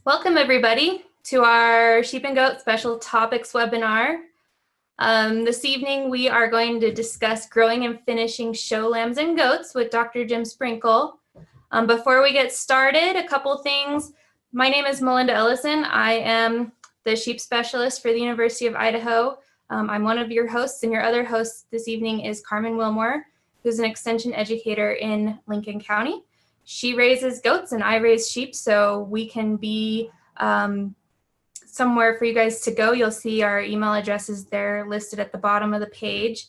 Welcome everybody to our Sheep and Goat Special Topics webinar. This evening we are going to discuss growing and finishing show lambs and goats with Dr. Jim Sprinkle. Before we get started, a couple things. My name is Melinda Ellison. I am the sheep specialist for the University of Idaho. I'm one of your hosts, and your other host this evening is Carmen Wilmore, who's an extension educator in Lincoln County. She raises goats and I raise sheep, so we can be somewhere for you guys to go. You'll see our email addresses there listed at the bottom of the page.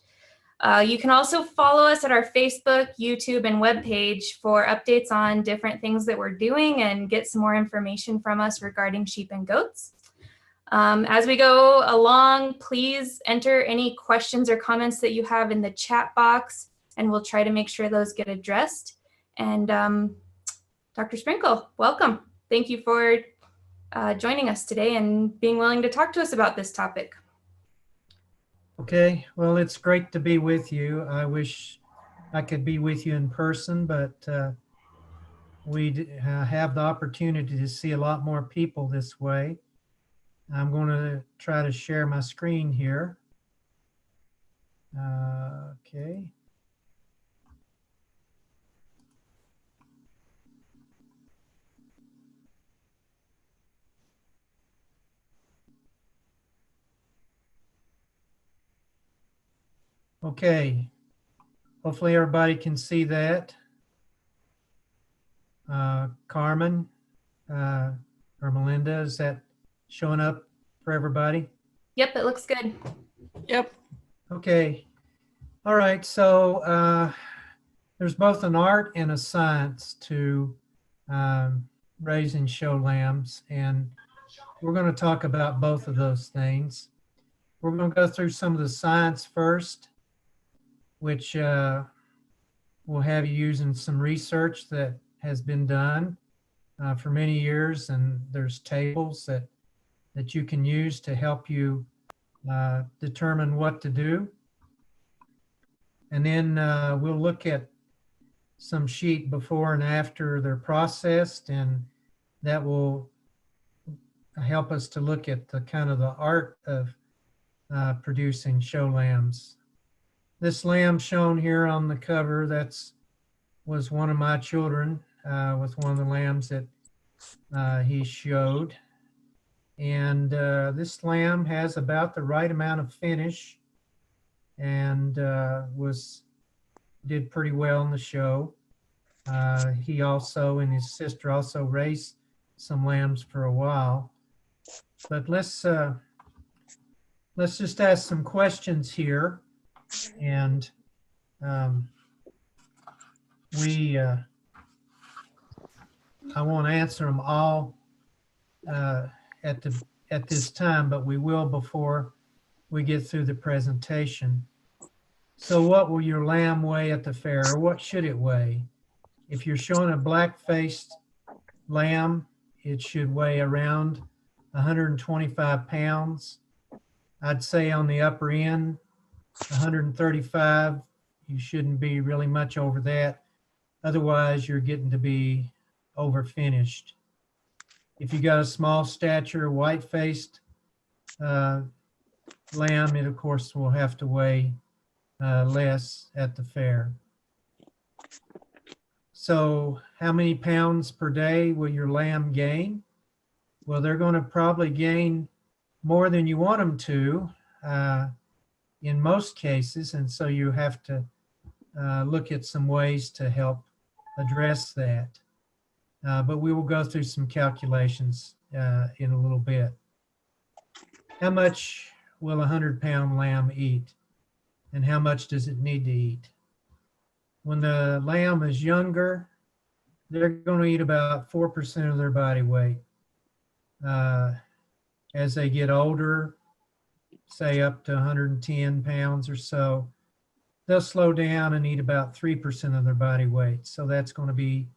You can also follow us at our Facebook, YouTube, and webpage for updates on different things that we're doing and get some more information from us regarding sheep and goats. As we go along, please enter any questions or comments that you have in the chat box, and we'll try to make sure those get addressed. And Dr. Sprinkle, welcome. Thank you for joining us today and being willing to talk to us about this topic. Okay, well, it's great to be with you. I wish I could be with you in person, but we have the opportunity to see a lot more people this way. I'm going to try to share my screen here. Okay. Okay, hopefully everybody can see that. Carmen or Melinda, is that showing up for everybody? Yep, it looks good. Yep. Okay, all right, so there's both an art and a science to raising show lambs, and we're going to talk about both of those things. We're going to go through some of the science first, which will have you using some research that has been done for many years, and there's tables that you can use to help you determine what to do. And then we'll look at some sheep before and after they're processed, and that will help us to look at the kind of the art of producing show lambs. This lamb shown here on the cover, was one of my children with one of the lambs that he showed. And this lamb has about the right amount of finish and did pretty well in the show. He also and his sister also raised some lambs for a while. But let's just ask some questions here. And I won't answer them all at this time, but we will before we get through the presentation. So what will your lamb weigh at the fair, or what should it weigh? If you're showing a black-faced lamb, it should weigh around 125 pounds. I'd say on the upper end, 135, you shouldn't be really much over that. Otherwise, you're getting to be over finished. If you got a small stature, white-faced lamb, it of course will have to weigh less at the fair. So how many pounds per day will your lamb gain? Well, they're going to probably gain more than you want them to in most cases, and so you have to look at some ways to help address that. But we will go through some calculations in a little bit. How much will a 100-pound lamb eat, and how much does it need to eat? When the lamb is younger, they're going to eat about 4% of their body weight. As they get older, say up to 110 pounds or so, they'll slow down and eat about 3% of their body weight. So that's going to be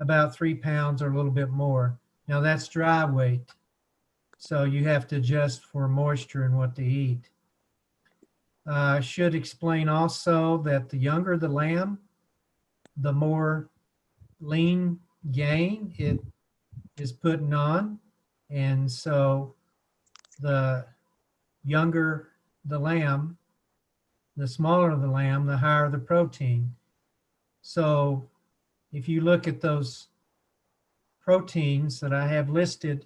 about 3 pounds or a little bit more. Now that's dry weight. So you have to adjust for moisture and what to eat. I should explain also that the younger the lamb, the more lean gain it is putting on. And so the younger the lamb, the smaller the lamb, the higher the protein. So if you look at those proteins that I have listed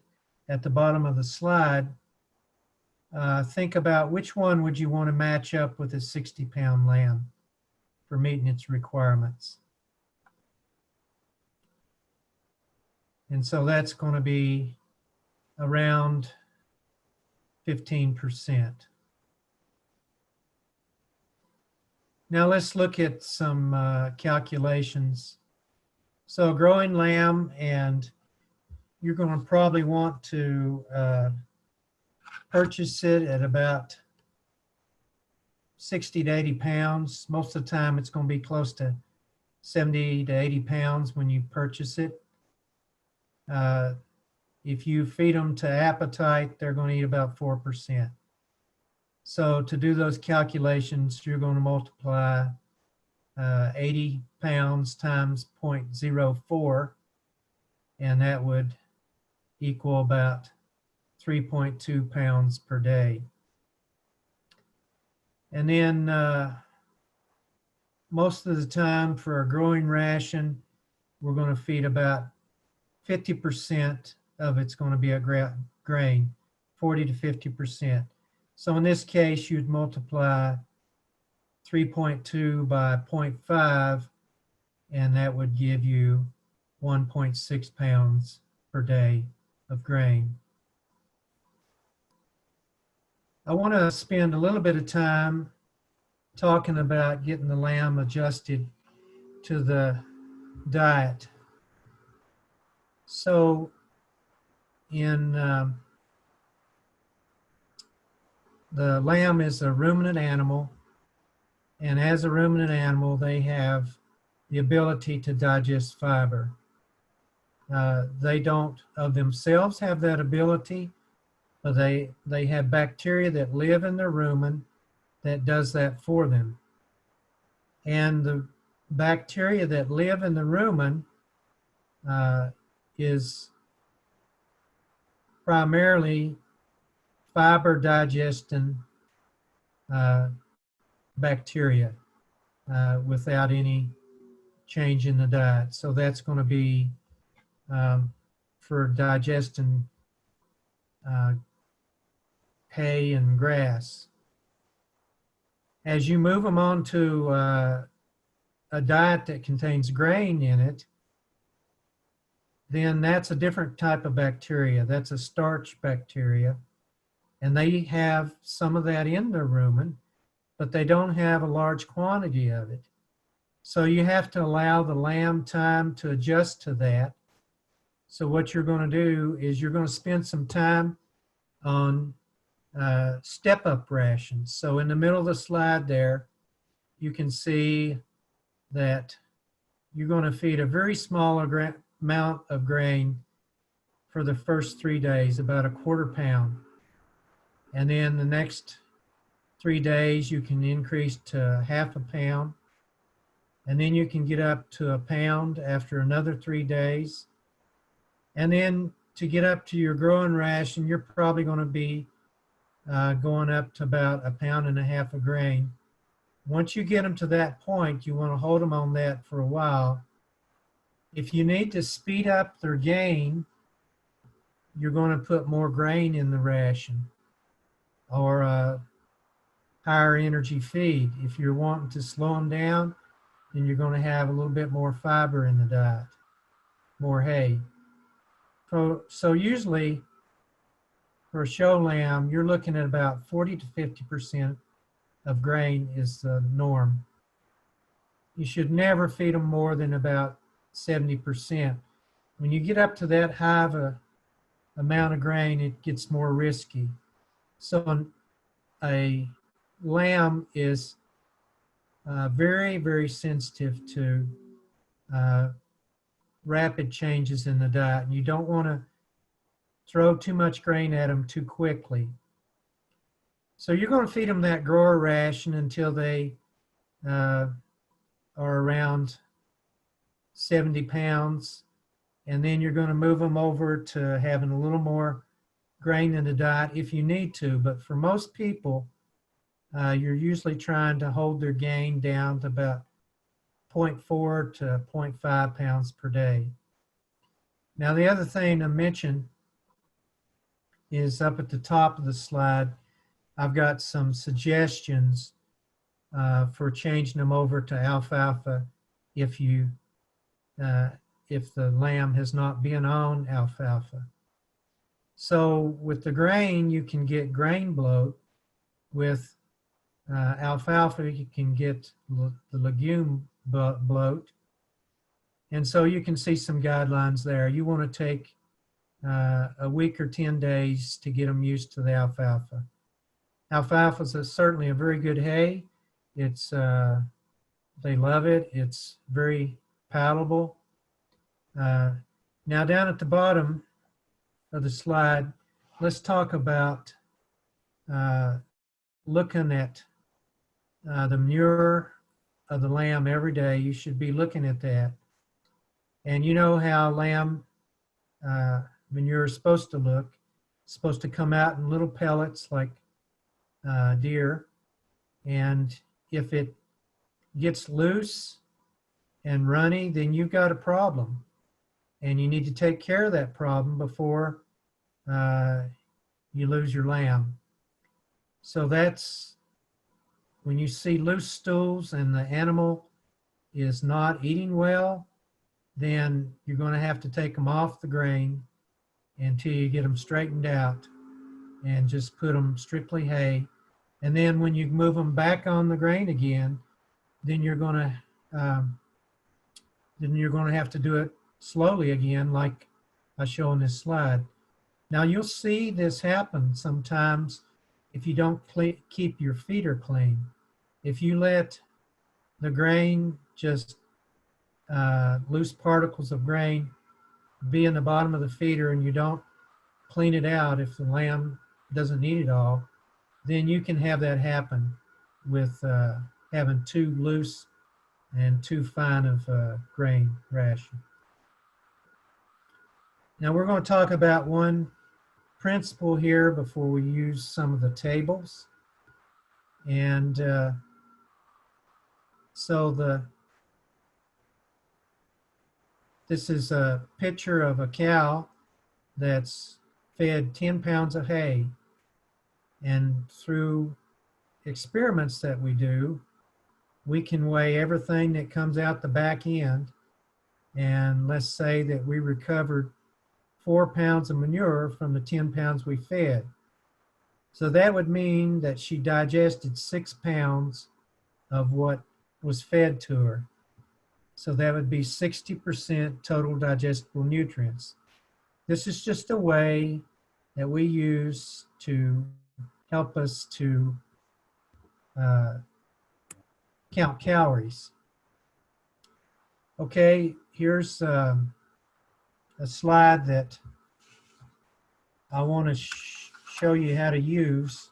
at the bottom of the slide, think about which one would you want to match up with a 60-pound lamb for meeting its requirements. And so that's going to be around 15%. Now let's look at some calculations. So growing lamb, and you're going to probably want to purchase it at about 60 to 80 pounds. Most of the time it's going to be close to 70 to 80 pounds when you purchase it. If you feed them to appetite, they're going to eat about 4%. So to do those calculations, you're going to multiply 80 pounds times 0.04, and that would equal about 3.2 pounds per day. And then most of the time for a growing ration, we're going to feed about 50% of it's going to be a grain, 40 to 50%. So in this case, you'd multiply 3.2 by 0.5, and that would give you 1.6 pounds per day of grain. I want to spend a little bit of time talking about getting the lamb adjusted to the diet. So the lamb is a ruminant animal, and as a ruminant animal, they have the ability to digest fiber. They don't of themselves have that ability, but they have bacteria that live in their rumen that does that for them. And the bacteria that live in the rumen is primarily fiber digesting bacteria without any change in the diet. So that's going to be for digesting hay and grass. As you move them on to a diet that contains grain in it, then that's a different type of bacteria. That's a starch bacteria. And they have some of that in their rumen, but they don't have a large quantity of it. So you have to allow the lamb time to adjust to that. So what you're going to do is you're going to spend some time on step-up rations. So in the middle of the slide there, you can see that you're going to feed a very small amount of grain for the first 3 days, about a quarter pound. And then the next 3 days, you can increase to half a pound. And then you can get up to a pound after another 3 days. And then to get up to your growing ration, you're probably going to be going up to about 1.5 pounds of grain. Once you get them to that point, you want to hold them on that for a while. If you need to speed up their gain, you're going to put more grain in the ration or a higher energy feed. If you're wanting to slow them down, then you're going to have a little bit more fiber in the diet, more hay. So usually for a show lamb, you're looking at about 40 to 50% of grain is the norm. You should never feed them more than about 70%. When you get up to that high of a amount of grain, it gets more risky. So a lamb is very, very sensitive to rapid changes in the diet. And you don't want to throw too much grain at them too quickly. So you're going to feed them that grower ration until they are around 70 pounds. and then you're going to move them over to having a little more grain in the diet if you need to. But for most people, you're usually trying to hold their gain down to about 0.4 to 0.5 pounds per day. Now, the other thing to mention is up at the top of the slide, I've got some suggestions for changing them over to alfalfa if you if the lamb has not been on alfalfa. So with the grain, you can get grain bloat. With alfalfa, you can get the legume bloat. And so you can see some guidelines there. You want to take a week or 10 days to get them used to the alfalfa. Alfalfa is certainly a very good hay. It's they love it. It's very palatable. Now down at the bottom of the slide, let's talk about looking at the manure of the lamb every day. You should be looking at that. And you know how lamb manure is supposed to look. It's supposed to come out in little pellets like deer. And if it gets loose and runny, then you've got a problem. And you need to take care of that problem before you lose your lamb. So that's when you see loose stools and the animal is not eating well, then you're going to have to take them off the grain until you get them straightened out and just put them strictly hay. And then when you move them back on the grain again, then you're going to have to do it slowly again, like I show on this slide. Now you'll see this happen sometimes if you don't keep your feeder clean. If you let the grain just loose particles of grain be in the bottom of the feeder and you don't clean it out, if the lamb doesn't eat it all, then you can have that happen with having too loose and too fine of grain ration. Now we're going to talk about one principle here before we use some of the tables. And this is a picture of a cow that's fed 10 pounds of hay. And through experiments that we do, we can weigh everything that comes out the back end. And let's say that we recovered 4 pounds of manure from the 10 pounds we fed. So that would mean that she digested 6 pounds of what was fed to her. So that would be 60% total digestible nutrients. This is just a way that we use to help us to count calories. Okay, here's a slide that I want to show you how to use.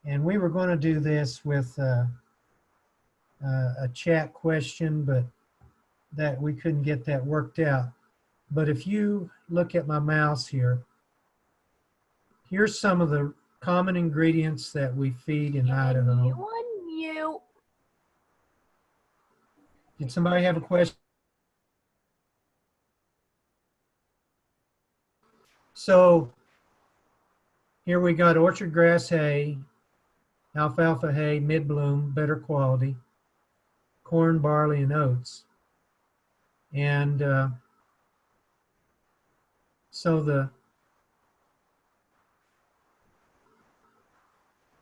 And we were going to do this with a chat question, but that we couldn't get that worked out. But if you look at my mouse here, here's some of the common ingredients that we feed in Idaho. Did somebody have a question? So here we got orchard grass hay, alfalfa hay, mid-bloom, better quality, corn, barley, and oats. And all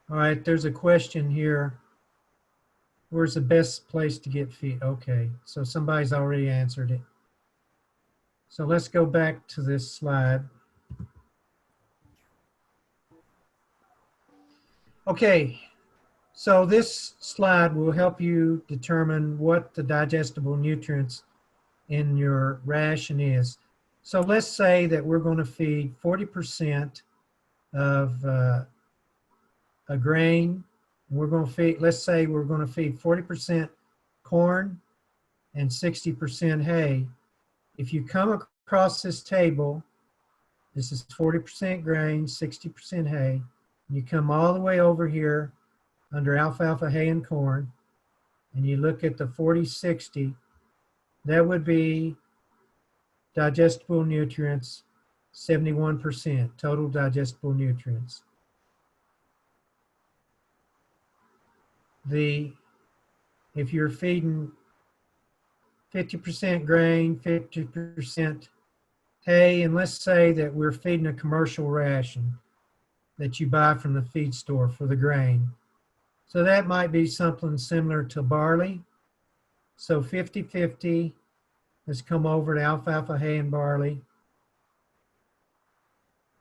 right, there's a question here. Where's the best place to get feed? Okay, so somebody's already answered it. So let's go back to this slide. Okay, so this slide will help you determine what the digestible nutrients in your ration is. So let's say that we're going to feed 40% of a grain. We're going to feed, let's say we're going to feed 40% corn and 60% hay. if you come across this table, this is 40% grain, 60% hay, and you come all the way over here under alfalfa, hay, and corn, and you look at the 40-60, that would be digestible nutrients, 71%, total digestible nutrients. If you're feeding 50% grain, 50% hay, and let's say that we're feeding a commercial ration that you buy from the feed store for the grain. So that might be something similar to barley. So 50-50, let's come over to alfalfa, hay, and barley.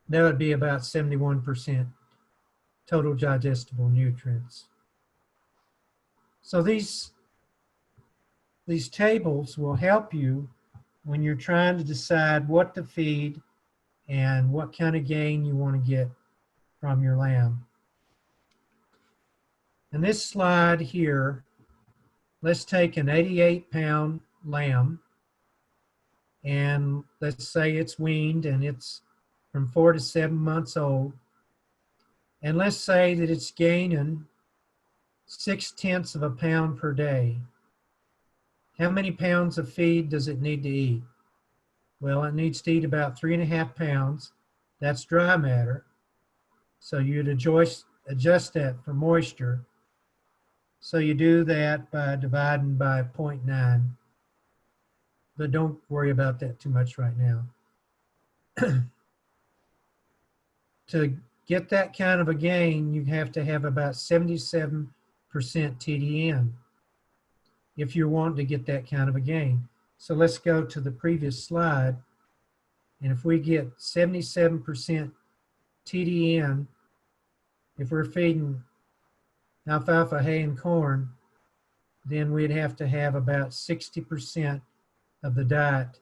That would be about 71% total digestible nutrients. So these tables will help you when you're trying to decide what to feed and what kind of gain you want to get from your lamb. In this slide here, let's take an 88-pound lamb, and let's say it's weaned and it's from 4 to 7 months old. And let's say that it's gaining 0.6 of a pound per day. How many pounds of feed does it need to eat? Well, it needs to eat about 3.5 pounds. That's dry matter. So you'd adjust that for moisture. So you do that by dividing by 0.9. But don't worry about that too much right now. To get that kind of a gain, you have to have about 77% TDN if you're wanting to get that kind of a gain. So let's go to the previous slide. And if we get 77% TDN, if we're feeding alfalfa, hay, and corn, then we'd have to have about 60% of the diet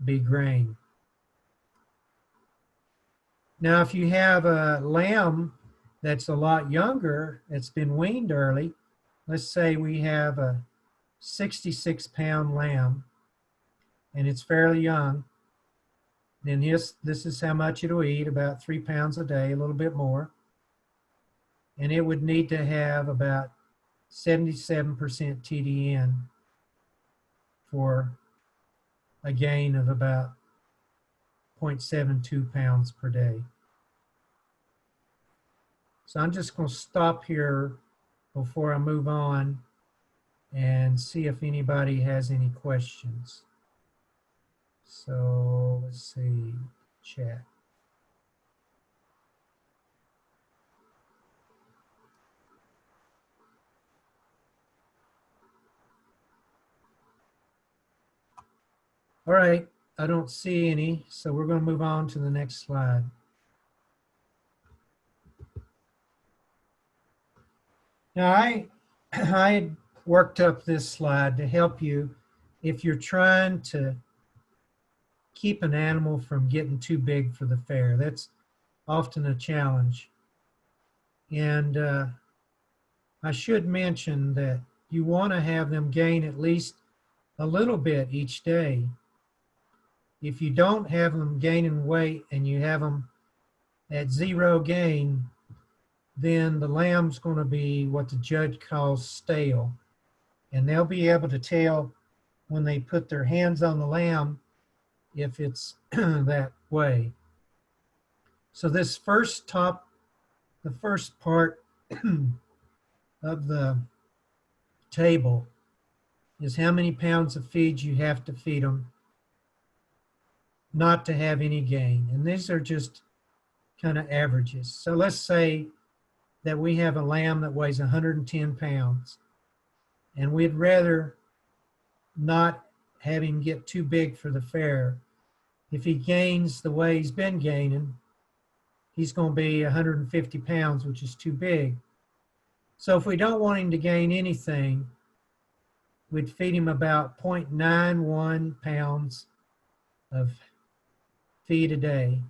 be grain. Now, if you have a lamb that's a lot younger, it's been weaned early, let's say we have a 66-pound lamb, and it's fairly young, then this is how much it'll eat, about 3 pounds a day, a little bit more. And it would need to have about 77% TDN for a gain of about 0.72 pounds per day. So I'm just going to stop here before I move on and see if anybody has any questions. So let's see, chat. All right, I don't see any, so we're going to move on to the next slide. Now, I worked up this slide to help you if you're trying to keep an animal from getting too big for the fair. That's often a challenge. And I should mention that you want to have them gain at least a little bit each day. If you don't have them gaining weight and you have them at 0 gain, then the lamb's going to be what the judge calls stale. And they'll be able to tell when they put their hands on the lamb if it's that way. So this the first part of the table is how many pounds of feed you have to feed them not to have any gain. And these are just kind of averages. So let's say that we have a lamb that weighs 110 pounds, and we'd rather not have him get too big for the fair. If he gains the way he's been gaining, he's going to be 150 pounds, which is too big. So if we don't want him to gain anything, we'd feed him about 0.91 pounds of feed a day.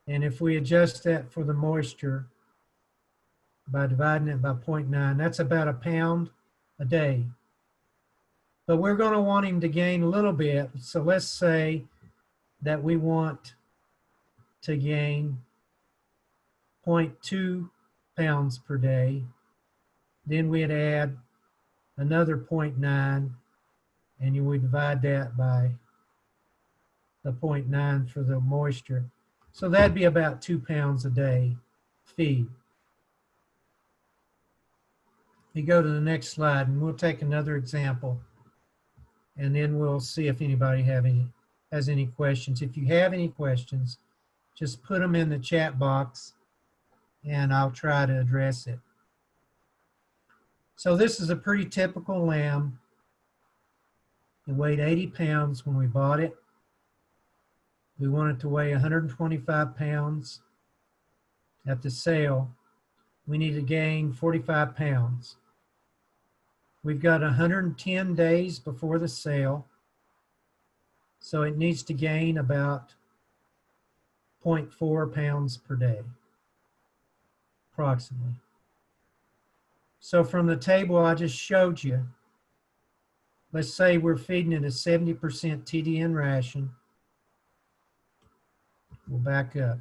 And if we adjust that for the moisture by dividing it by 0.9, that's about a pound a day. but we're going to want him to gain a little bit. So let's say that we want to gain 0.2 pounds per day. Then we'd add another 0.9, and you would divide that by the 0.9 for the moisture. So that'd be about 2 pounds a day feed. You go to the next slide, and we'll take another example, and then we'll see if anybody has any questions. If you have any questions, just put them in the chat box, and I'll try to address it. So this is a pretty typical lamb. It weighed 80 pounds when we bought it. We want it to weigh 125 pounds at the sale. We need to gain 45 pounds. We've got 110 days before the sale, so it needs to gain about 0.4 pounds per day, approximately. So from the table I just showed you, let's say we're feeding it a 70% TDN ration. We'll back up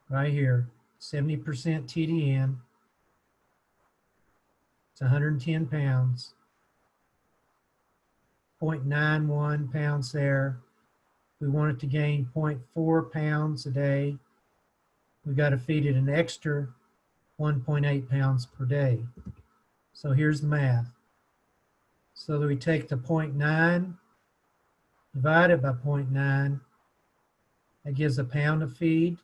right here, 70% TDN. It's 110 pounds, 0.91 pounds there. We want it to gain 0.4 pounds a day. We got to feed it an extra 1.8 pounds per day. So here's the math. So that we take the 0.9, divide it by 0.9, that gives a pound of feed.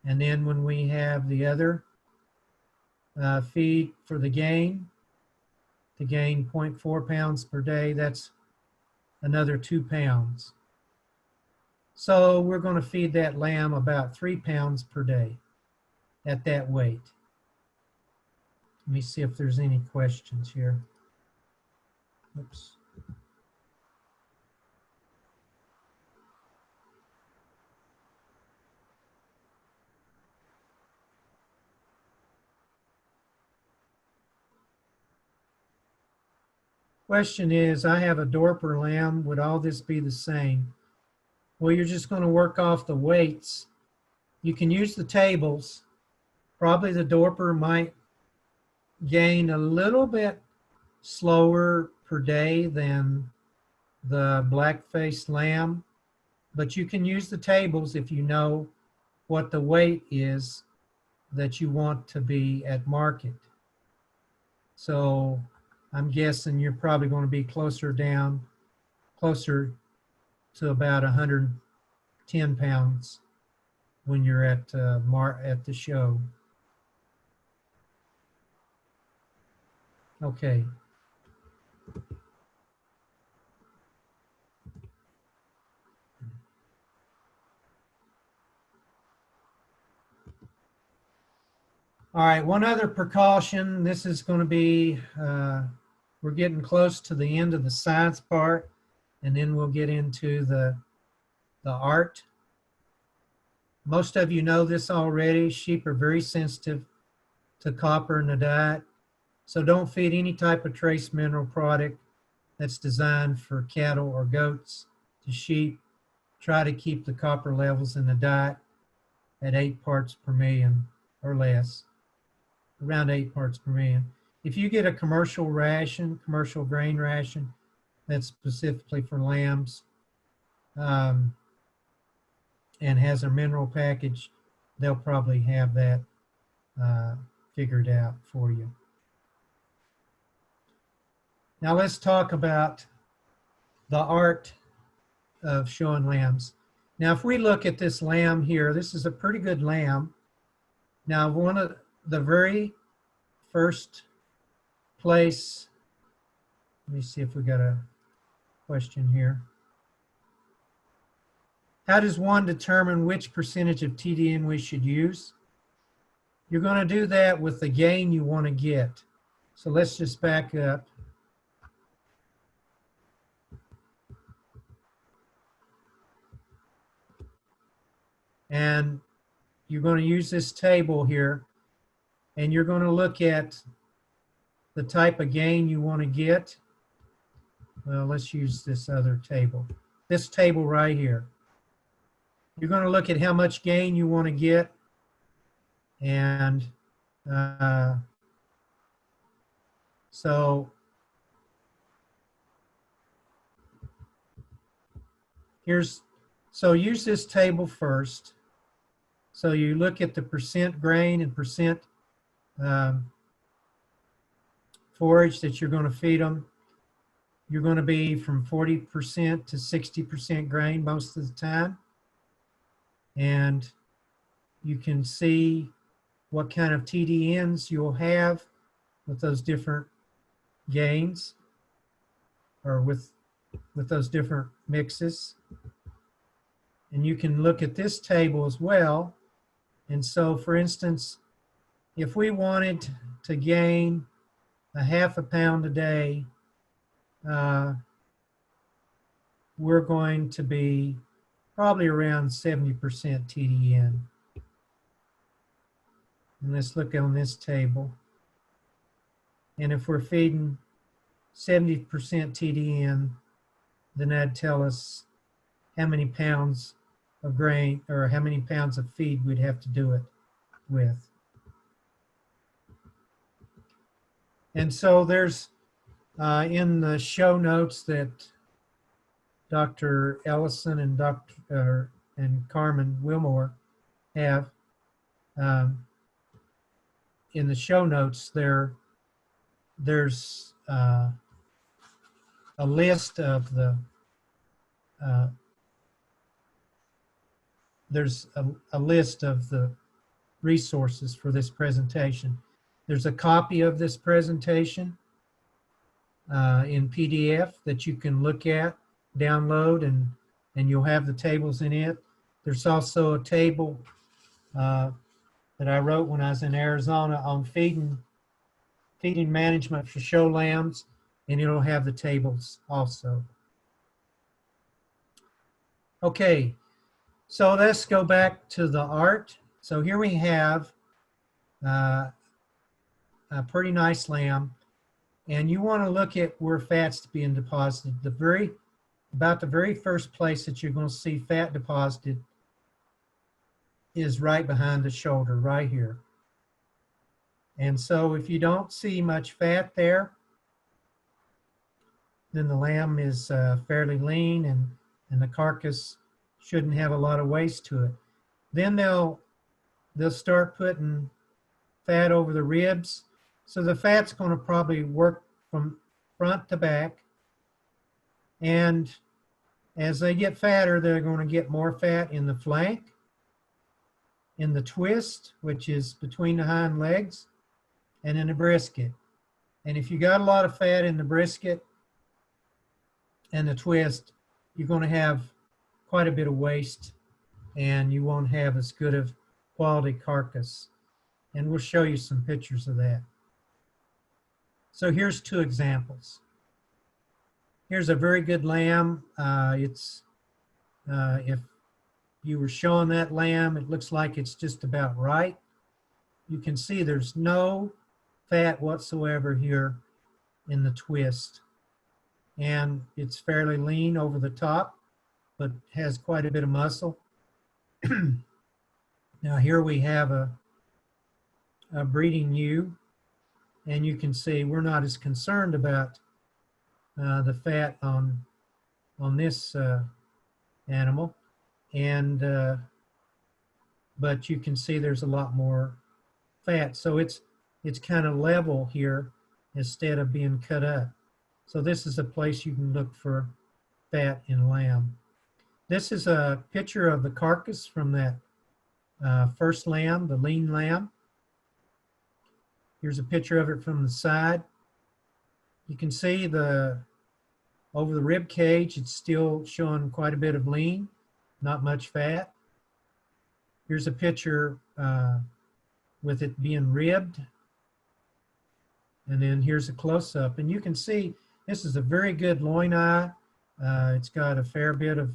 And then when we have the other feed for the gain, to gain 0.4 pounds per day, that's another 2 pounds. So we're going to feed that lamb about 3 pounds per day at that weight. Let me see if there's any questions here. Oops. Question is, I have a Dorper lamb. Would all this be the same? Well, you're just going to work off the weights. You can use the tables. Probably the Dorper might gain a little bit slower per day than the black-faced lamb, but you can use the tables if you know what the weight is that you want to be at market. So I'm guessing you're probably going to be closer to about 110 pounds when you're at the show. Okay. All right, one other precaution. This is going to be, we're getting close to the end of the science part, and then we'll get into the art. Most of you know this already. Sheep are very sensitive to copper in the diet. So don't feed any type of trace mineral product that's designed for cattle or goats to sheep. Try to keep the copper levels in the diet at 8 parts per million or less, around 8 parts per million. If you get a commercial ration, commercial grain ration, that's specifically for lambs, and has a mineral package, they'll probably have that figured out for you. Now let's talk about the art of showing lambs. Now if we look at this lamb here, this is a pretty good lamb. Now one of the very first place, let me see if we got a question here. How does one determine which percentage of TDN we should use? You're going to do that with the gain you want to get. So let's just back up. And you're going to use this table here, and you're going to look at the type of gain you want to get. well, let's use this other table. This table right here. You're going to look at how much gain you want to get, and so use this table first. So you look at the percent grain and percent forage that you're going to feed them. You're going to be from 40% to 60% grain most of the time. And you can see what kind of TDNs you'll have with those different gains, or with those different mixes. And you can look at this table as well. And so, for instance, if we wanted to gain a half a pound a day, we're going to be probably around 70% TDN. And let's look on this table. And if we're feeding 70% TDN, then that'd tell us how many pounds of grain, or how many pounds of feed we'd have to do it with. And so there's, in the show notes that Dr. Ellison and Carmen Wilmore have, in the show notes there's a list of the resources for this presentation. There's a copy of this presentation in PDF that you can look at, download, and you'll have the tables in it. There's also a table that I wrote when I was in Arizona on feeding management for show lambs, and it'll have the tables also. Okay, so let's go back to the art. So here we have a pretty nice lamb, and you want to look at where fat's being deposited. About the very first place that you're going to see fat deposited is right behind the shoulder, right here. And so if you don't see much fat there, then the lamb is fairly lean, and the carcass shouldn't have a lot of waste to it. Then they'll start putting fat over the ribs. So the fat's going to probably work from front to back. And as they get fatter, they're going to get more fat in the flank, in the twist, which is between the hind legs, and in the brisket. And if you got a lot of fat in the brisket and the twist, you're going to have quite a bit of waste, and you won't have as good of quality carcass. And we'll show you some pictures of that. So here's two examples. Here's a very good lamb. If you were showing that lamb, it looks like it's just about right. You can see there's no fat whatsoever here in the twist. And it's fairly lean over the top, but has quite a bit of muscle. Now here we have a breeding ewe, and you can see we're not as concerned about the fat on this animal, and but you can see there's a lot more fat. So it's kind of level here instead of being cut up. So this is a place you can look for fat in lamb. This is a picture of the carcass from that first lamb, the lean lamb. Here's a picture of it from the side. You can see over the rib cage, it's still showing quite a bit of lean, not much fat. Here's a picture with it being ribbed. And then here's a close-up. And you can see this is a very good loin eye. It's got a fair bit of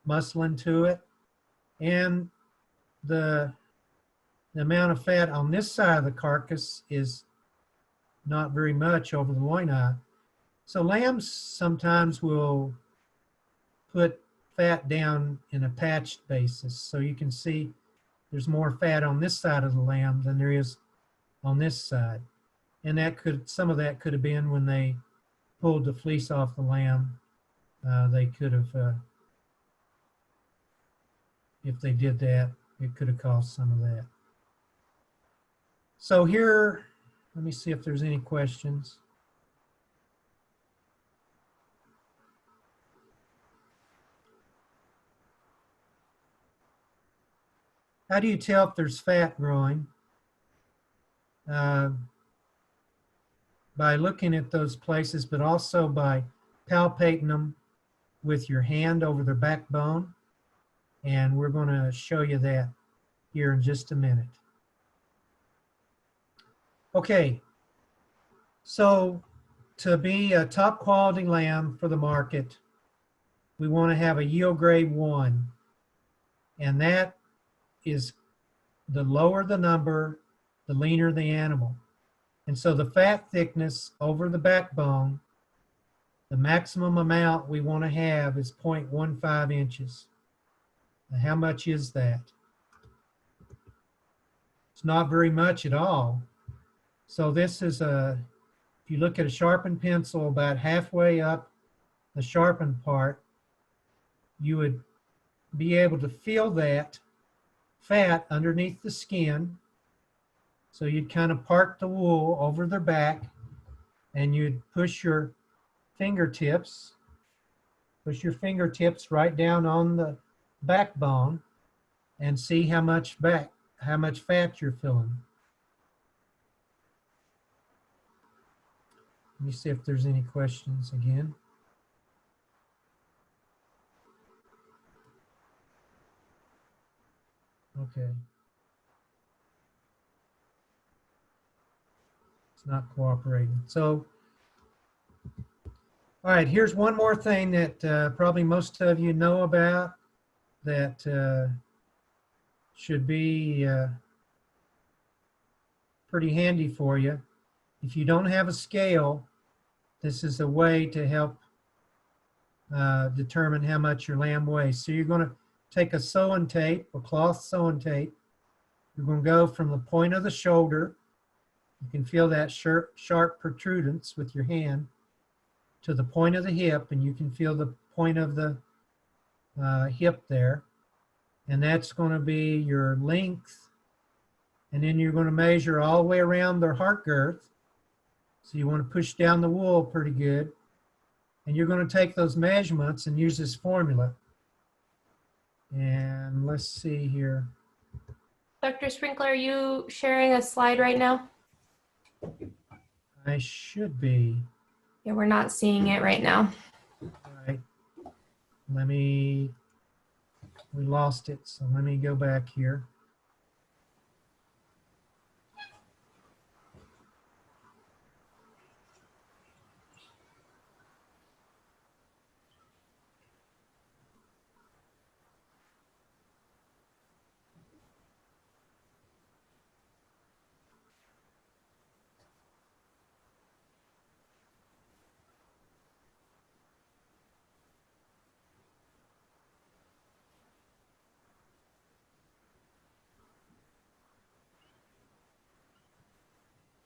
muscle to it. And the amount of fat on this side of the carcass is not very much over the loin eye. So lambs sometimes will put fat down in a patched basis. So you can see there's more fat on this side of the lamb than there is on this side. And some of that could have been when they pulled the fleece off the lamb. They could have, if they did that, it could have caused some of that. So here, let me see if there's any questions. How do you tell if there's fat growing? By looking at those places, but also by palpating them with your hand over their backbone. And we're going to show you that here in just a minute. Okay, so to be a top quality lamb for the market, we want to have a yield grade 1. And that is, the lower the number, the leaner the animal. And so the fat thickness over the backbone, the maximum amount we want to have is 0.15 inches. Now, how much is that? It's not very much at all. So this is if you look at a sharpened pencil about halfway up the sharpened part, you would be able to feel that fat underneath the skin. So you'd kind of part the wool over their back and you'd push your fingertips right down on the backbone and see how much fat you're feeling. Let me see if there's any questions again. Okay. It's not cooperating. So, all right, here's one more thing that probably most of you know about that should be pretty handy for you. If you don't have a scale, this is a way to help determine how much your lamb weighs. So you're going to take a sewing tape, a cloth sewing tape. You're going to go from the point of the shoulder. You can feel that sharp protrudence with your hand to the point of the hip, and you can feel the point of the hip there. And that's going to be your length. And then you're going to measure all the way around their heart girth. So you want to push down the wool pretty good. And you're going to take those measurements and use this formula. And let's see here. Dr. Sprinkler, are you sharing a slide right now? I should be. Yeah, we're not seeing it right now. All right. We lost it, so let me go back here.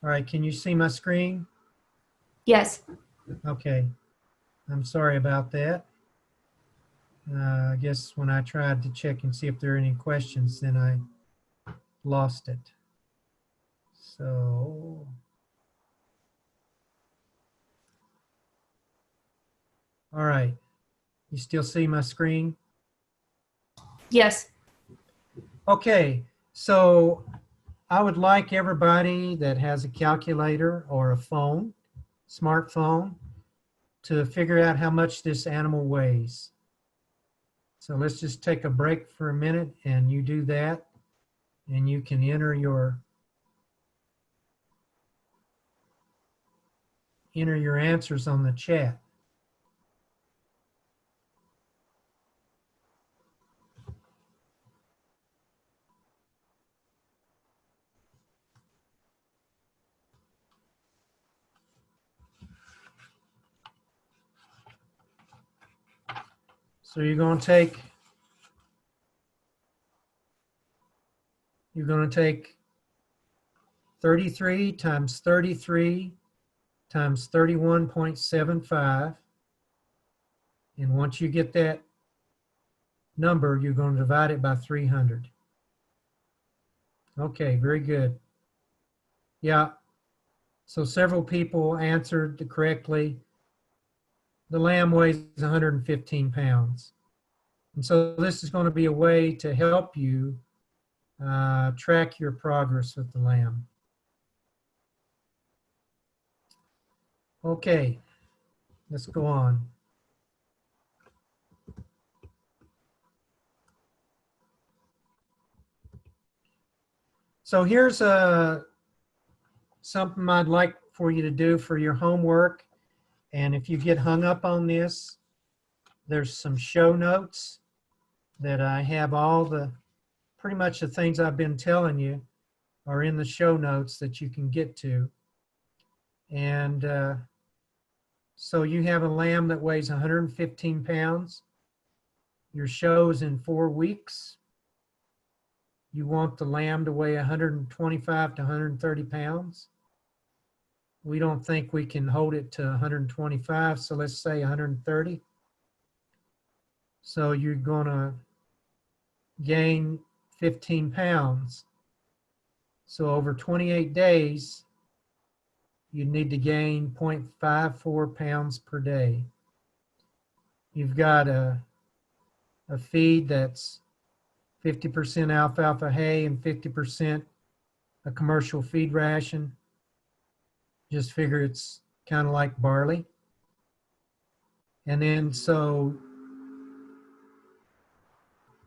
All right, can you see my screen? Yes. Okay, I'm sorry about that. I guess when I tried to check and see if there are any questions, then I lost it. So, all right, you still see my screen? Yes. Okay, so I would like everybody that has a calculator or a phone, smartphone, to figure out how much this animal weighs. So let's just take a break for a minute and you do that, and you can enter your answers on the chat. So you're going to take 33 times 33 times 31.75. And once you get that number, you're going to divide it by 300. Okay, very good. Yeah, so several people answered correctly. The lamb weighs 115 pounds. And so this is going to be a way to help you track your progress with the lamb. Okay, let's go on. So here's something I'd like for you to do for your homework. And if you get hung up on this, there's some show notes that I have pretty much the things I've been telling you are in the show notes that you can get to. And so you have a lamb that weighs 115 pounds. Your show is in 4 weeks. You want the lamb to weigh 125 to 130 pounds. We don't think we can hold it to 125, so let's say 130. So you're going to gain 15 pounds. So over 28 days, you need to gain 0.54 pounds per day. You've got a feed that's 50% alfalfa hay and 50% a commercial feed ration. Just figure it's kind of like barley. And then so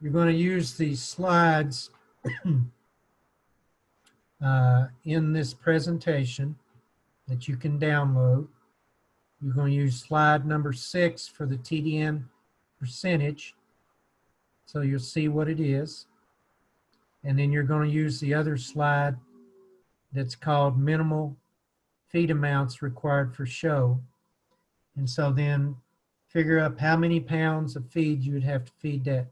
you're going to use these slides in this presentation that you can download. You're going to use slide number 6 for the TDN percentage. So you'll see what it is. And then you're going to use the other slide that's called minimal feed amounts required for show. And so then figure up how many pounds of feed you would have to feed that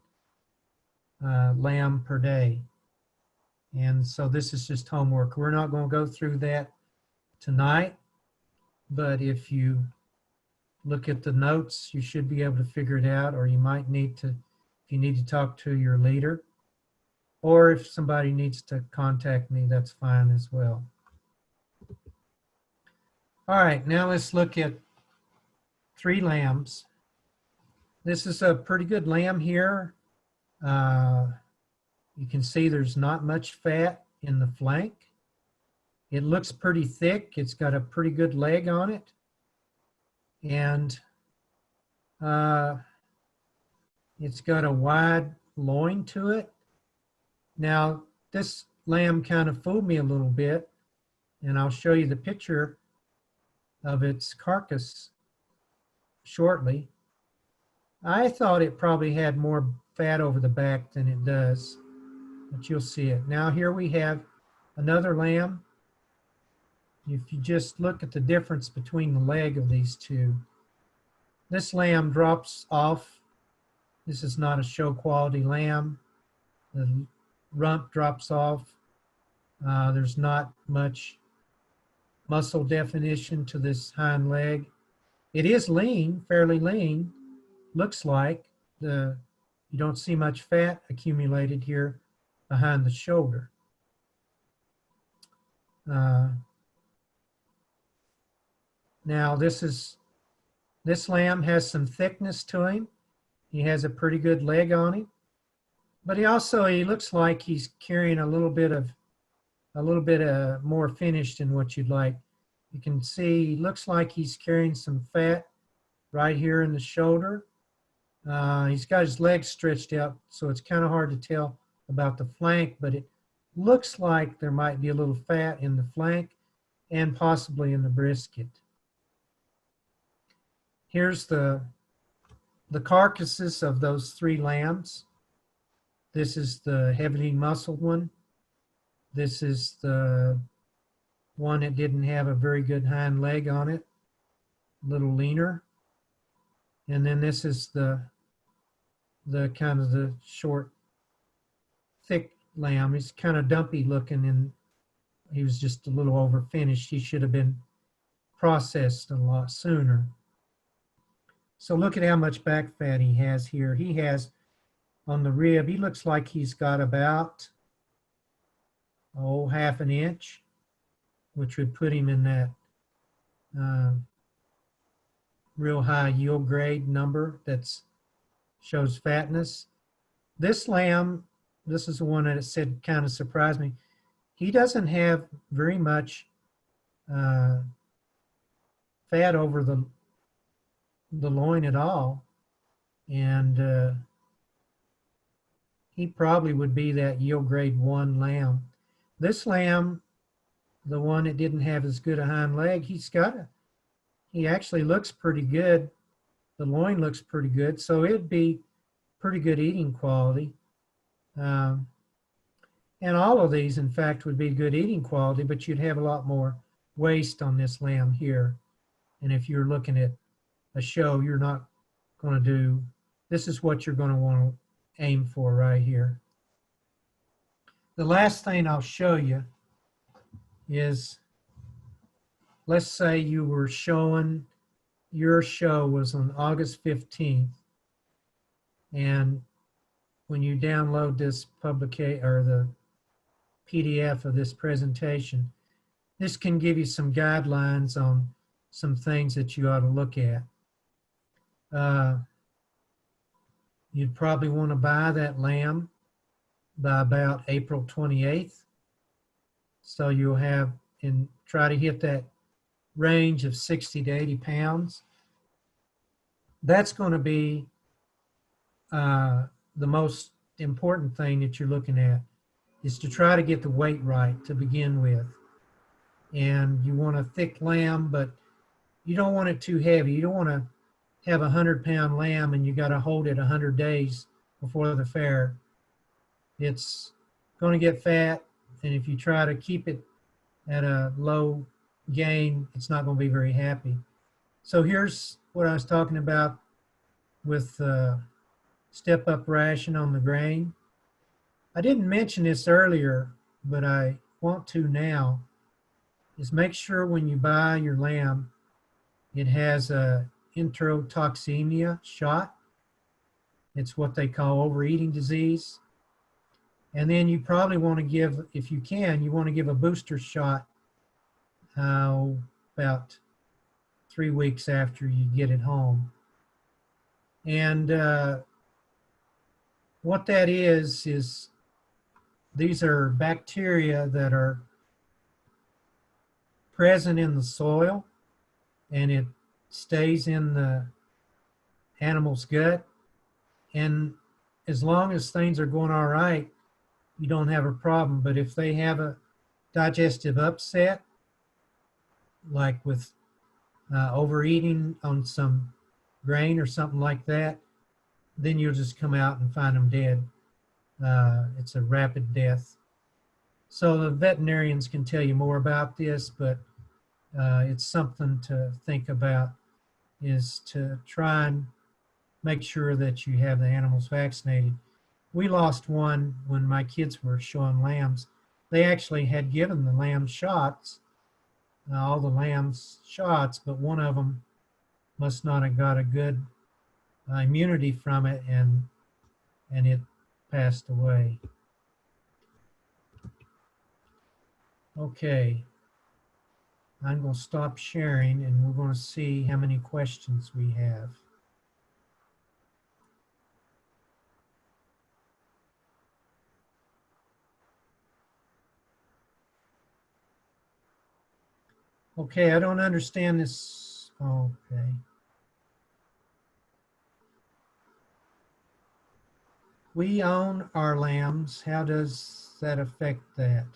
lamb per day. And so this is just homework. We're not going to go through that tonight, but if you look at the notes, you should be able to figure it out, or you might need to, if you need to talk to your leader, or if somebody needs to contact me, that's fine as well. All right, now let's look at 3 lambs. This is a pretty good lamb here. You can see there's not much fat in the flank. It looks pretty thick. It's got a pretty good leg on it. And it's got a wide loin to it. Now, this lamb kind of fooled me a little bit, and I'll show you the picture of its carcass shortly. I thought it probably had more fat over the back than it does, but you'll see it. Now here we have another lamb. If you just look at the difference between the leg of these two, this lamb drops off. This is not a show quality lamb. The rump drops off. There's not much muscle definition to this hind leg. It is lean, fairly lean, looks like. You don't see much fat accumulated here behind the shoulder. Now this lamb has some thickness to him. He has a pretty good leg on him, but he looks like he's carrying a little bit more finish than what you'd like. You can see he looks like he's carrying some fat right here in the shoulder. He's got his legs stretched out, so it's kind of hard to tell about the flank, but it looks like there might be a little fat in the flank and possibly in the brisket. Here's the carcasses of those 3 lambs. This is the heavily muscled one. This is the one that didn't have a very good hind leg on it, a little leaner. And then this is the the kind of the short, thick lamb. He's kind of dumpy looking, and he was just a little over finished. He should have been processed a lot sooner. So look at how much back fat he has here. He has on the rib, he looks like he's got about, oh, half an inch, which would put him in that real high yield grade number that shows fatness. This lamb, this is the one that it said kind of surprised me. He doesn't have very much fat over the loin at all, and he probably would be that yield grade 1 lamb. This lamb, the one that didn't have as good a hind leg, he actually looks pretty good. The loin looks pretty good, so it'd be pretty good eating quality. And all of these, in fact, would be good eating quality, but you'd have a lot more waste on this lamb here. And if you're looking at a show, you're not going to do, this is what you're going to want to aim for right here. The last thing I'll show you is, let's say you were showing, your show was on August 15th, and when you download this publication or the PDF of this presentation, this can give you some guidelines on some things that you ought to look at. You'd probably want to buy that lamb by about April 28th. So you'll have, and try to hit that range of 60 to 80 pounds. That's going to be the most important thing that you're looking at, is to try to get the weight right to begin with. And you want a thick lamb, but you don't want it too heavy. You don't want to have 100-pound lamb and you got to hold it 100 days before the fair. It's going to get fat, and if you try to keep it at a low gain, it's not going to be very happy. So here's what I was talking about with step-up ration on the grain. I didn't mention this earlier, but I want to now, is make sure when you buy your lamb, it has a enterotoxemia shot. It's what they call overeating disease. And then you probably want to give, if you can, you want to give a booster shot about 3 weeks after you get it home. And what that is these are bacteria that are present in the soil, and it stays in the animal's gut. And as long as things are going all right, you don't have a problem. But if they have a digestive upset, like with overeating on some grain or something like that, then you'll just come out and find them dead. It's a rapid death. So the veterinarians can tell you more about this, but it's something to think about, is to try and make sure that you have the animals vaccinated. We lost one when my kids were showing lambs. They actually had given the lamb shots, all the lambs shots, but one of them must not have got a good immunity from it, and it passed away. Okay, I'm going to stop sharing, and we're going to see how many questions we have. Okay, I don't understand this. Okay. We own our lambs. How does that affect that?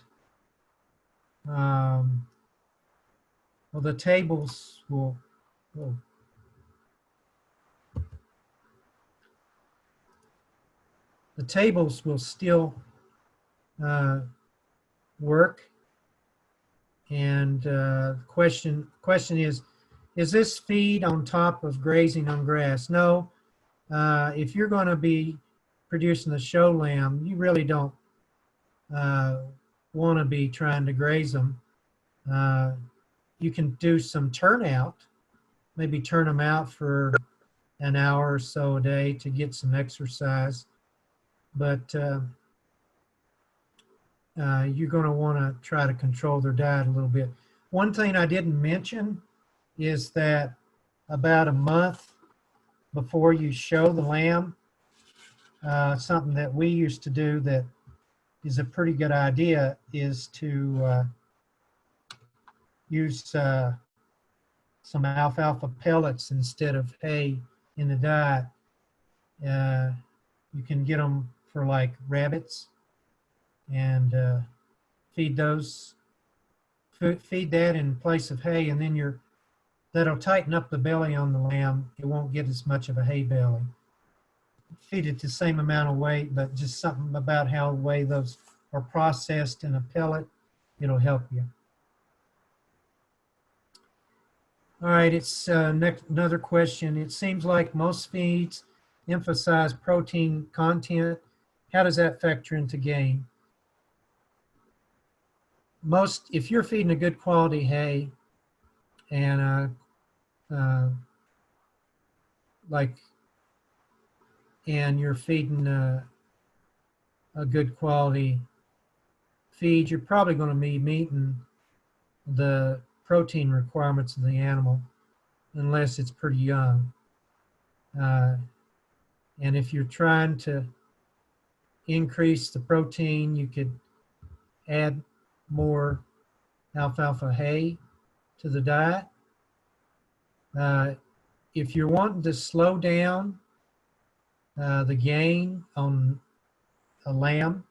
Well, the tables will, the tables will still work. And the question is this feed on top of grazing on grass? No, if you're going to be producing a show lamb, you really don't want to be trying to graze them. You can do some turnout, maybe turn them out for an hour or so a day to get some exercise. But you're going to want to try to control their diet a little bit. One thing I didn't mention is that about a month before you show the lamb, something that we used to do that is a pretty good idea is to use some alfalfa pellets instead of hay in the diet. You can get them for like rabbits and feed those, feed that in place of hay, and then that'll tighten up the belly on the lamb. It won't get as much of a hay belly. Feed it the same amount of weight, but just something about how the way those are processed in a pellet, it'll help you. All right, it's another question. It seems like most feeds emphasize protein content. How does that factor into gain? If you're feeding a good quality hay and and you're feeding a good quality feed, you're probably going to be meeting the protein requirements of the animal unless it's pretty young. And if you're trying to increase the protein, you could add more alfalfa hay to the diet. If you're wanting to slow down the gain on a lamb,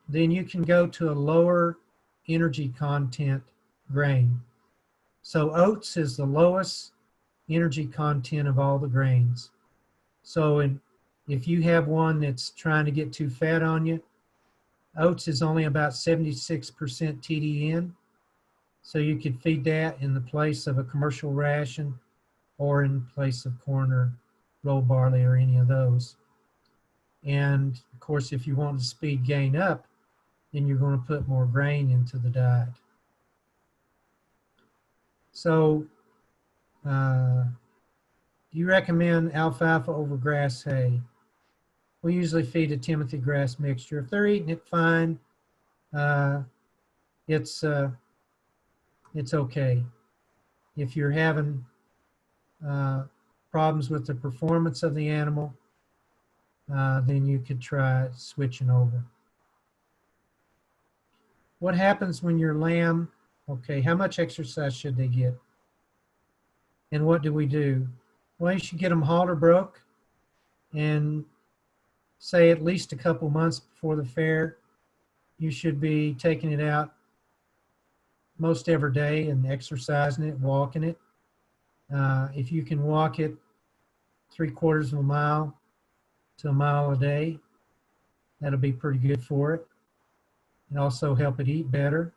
then you can go to a lower energy content grain. So oats is the lowest energy content of all the grains. So if you have one that's trying to get too fat on you, oats is only about 76% TDN. So you could feed that in the place of a commercial ration or in place of corn or rolled barley or any of those. And of course, if you want the speed gain up, then you're going to put more grain into the diet. So do you recommend alfalfa over grass hay? We usually feed a Timothy grass mixture. If they're eating it fine, it's okay. If you're having problems with the performance of the animal, then you could try switching over. What happens when your lamb, okay, how much exercise should they get? And what do we do? Well, you should get them halter broke and say at least a couple months before the fair, you should be taking it out most every day and exercising it, walking it. If you can walk it 3/4 of a mile to a mile a day, that'll be pretty good for it. And also help it eat better.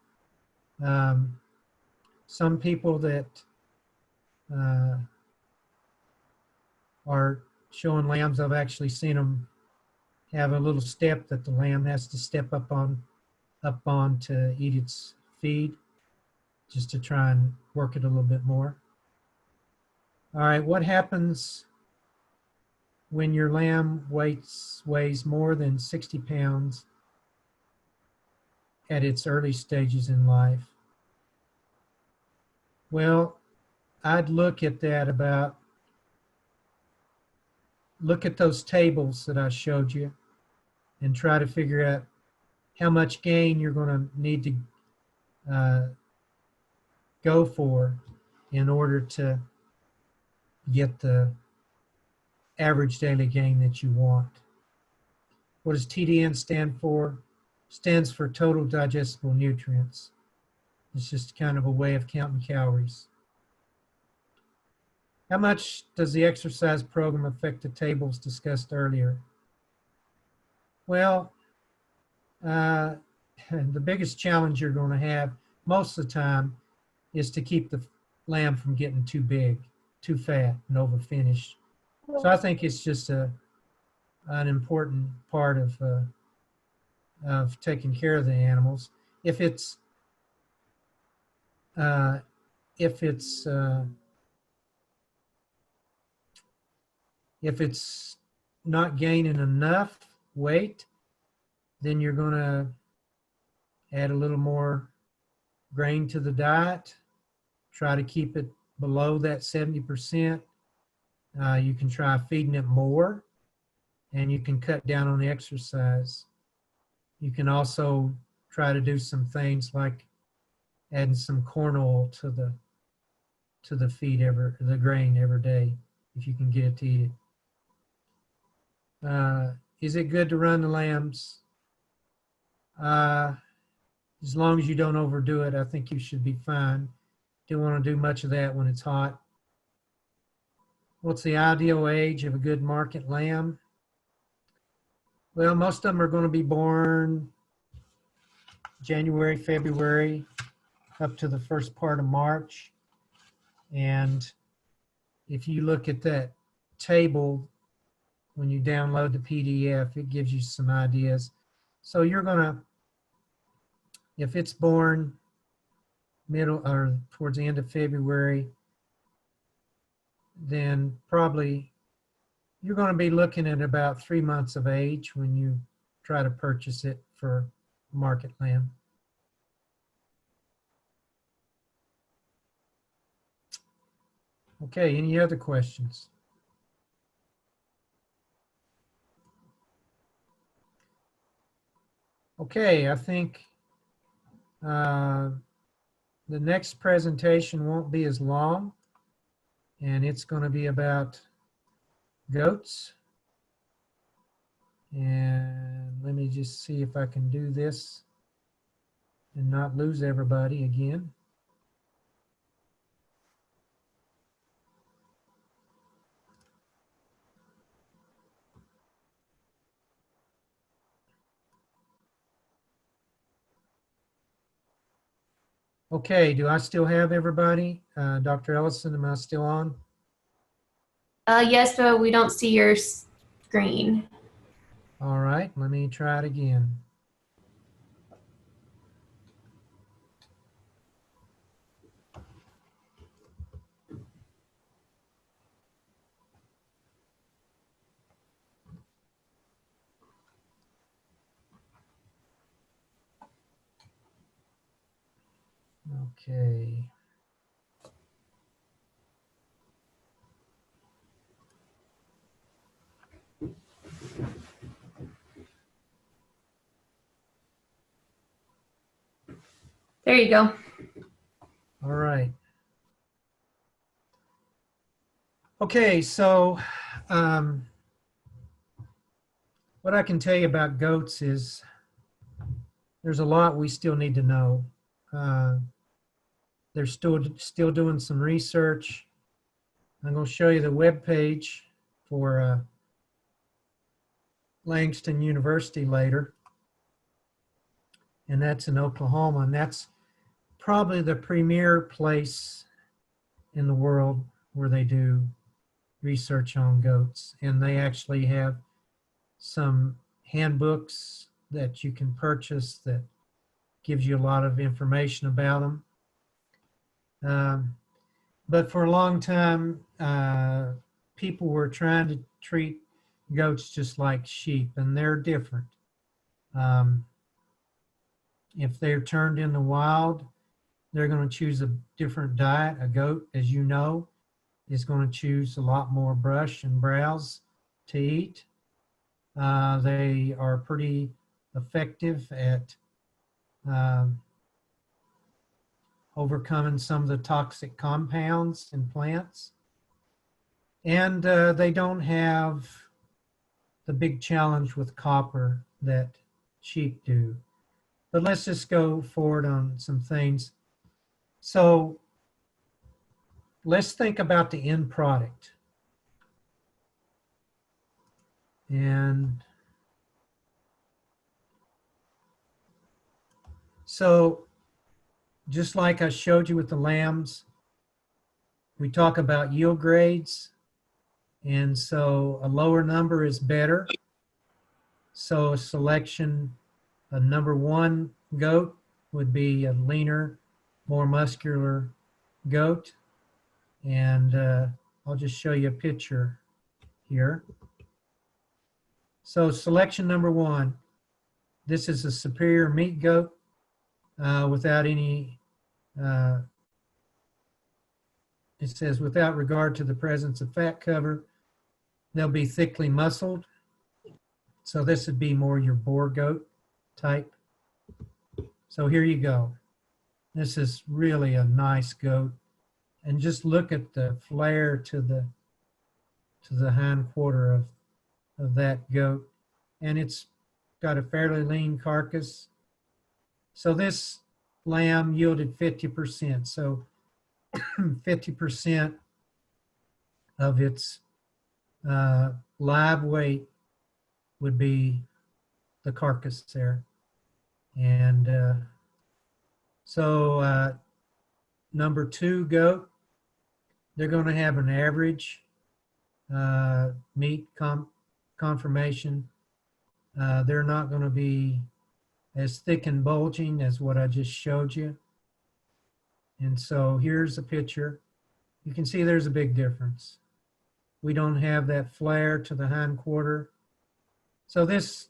Some people that are showing lambs, I've actually seen them have a little step that the lamb has to step up on to eat its feed, just to try and work it a little bit more. All right, what happens when your lamb weighs more than 60 pounds at its early stages in life? Well, I'd look at those tables that I showed you and try to figure out how much gain you're going to need to go for in order to get the average daily gain that you want. What does TDN stand for? Stands for total digestible nutrients. It's just kind of a way of counting calories. How much does the exercise program affect the tables discussed earlier? Well, the biggest challenge you're going to have most of the time is to keep the lamb from getting too big, too fat, and overfinished So I think it's just an important part of taking care of the animals. If it's uh, if it's if it's not gaining enough weight, then you're going to add a little more grain to the diet. Try to keep it below that 70%. You can try feeding it more, and you can cut down on the exercise. You can also try to do some things like adding some corn oil to the feed the grain every day, if you can get it to eat it. Is it good to run the lambs? As long as you don't overdo it, I think you should be fine. Don't want to do much of that when it's hot. What's the ideal age of a good market lamb? Well, most of them are going to be born January, February, up to the first part of March. And if you look at that table, when you download the PDF, it gives you some ideas. So you're going to, if it's born middle or towards the end of February, then probably you're going to be looking at about 3 months of age when you try to purchase it for market lamb. Okay, any other questions? Okay, I think the next presentation won't be as long, and it's going to be about goats. And let me just see if I can do this and not lose everybody again. Okay, do I still have everybody? Dr. Ellison, am I still on? Yes, but we don't see your screen. All right, let me try it again. Okay. There you go. All right. Okay, so what I can tell you about goats is there's a lot we still need to know. They're still doing some research. I'm going to show you the web page for Langston University later, and that's in Oklahoma, and that's probably the premier place in the world where they do research on goats. And they actually have some handbooks that you can purchase that gives you a lot of information about them. But for a long time, people were trying to treat goats just like sheep, and they're different. If they're turned in the wild, they're going to choose a different diet. A goat, as you know, is going to choose a lot more brush and browse to eat. They are pretty effective at overcoming some of the toxic compounds in plants. And they don't have the big challenge with copper that sheep do. But let's just go forward on some things. So let's think about the end product. And so just like I showed you with the lambs, we talk about yield grades, And so a lower number is better. So a selection, a number 1 goat would be a leaner, more muscular goat. And I'll just show you a picture here. So selection number 1, this is a superior meat goat without any, it says without regard to the presence of fat cover. They'll be thickly muscled. So this would be more your boar goat type. So here you go. This is really a nice goat. And just look at the flare to the hind quarter of that goat. And it's got a fairly lean carcass. So this lamb yielded 50%. So 50% of its live weight would be the carcass there. And number 2 goat, they're going to have an average meat conformation. They're not going to be as thick and bulging as what I just showed you. And so here's a picture. You can see there's a big difference. We don't have that flare to the hind quarter. So this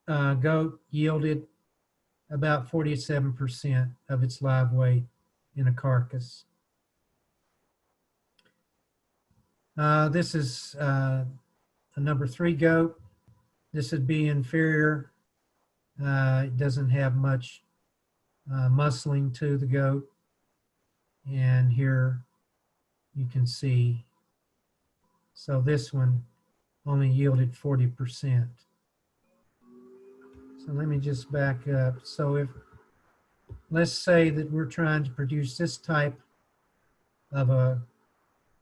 goat yielded about 47% of its live weight in a carcass. This is a number 3 goat. This would be inferior. It doesn't have much muscling to the goat. And here you can see, so this one only yielded 40%. So let me just back up. So if, let's say that we're trying to produce this type of a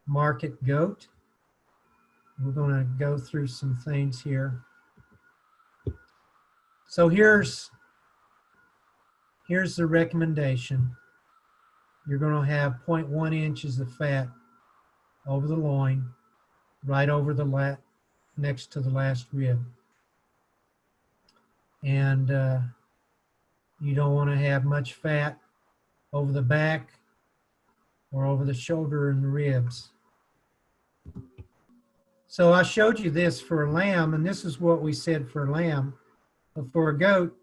market goat, we're going to go through some things here. So here's the recommendation. You're going to have 0.1 inches of fat over the loin, right over the next to the last rib. And you don't want to have much fat over the back or over the shoulder and the ribs. So I showed you this for a lamb, and this is what we said for a lamb. But for a goat,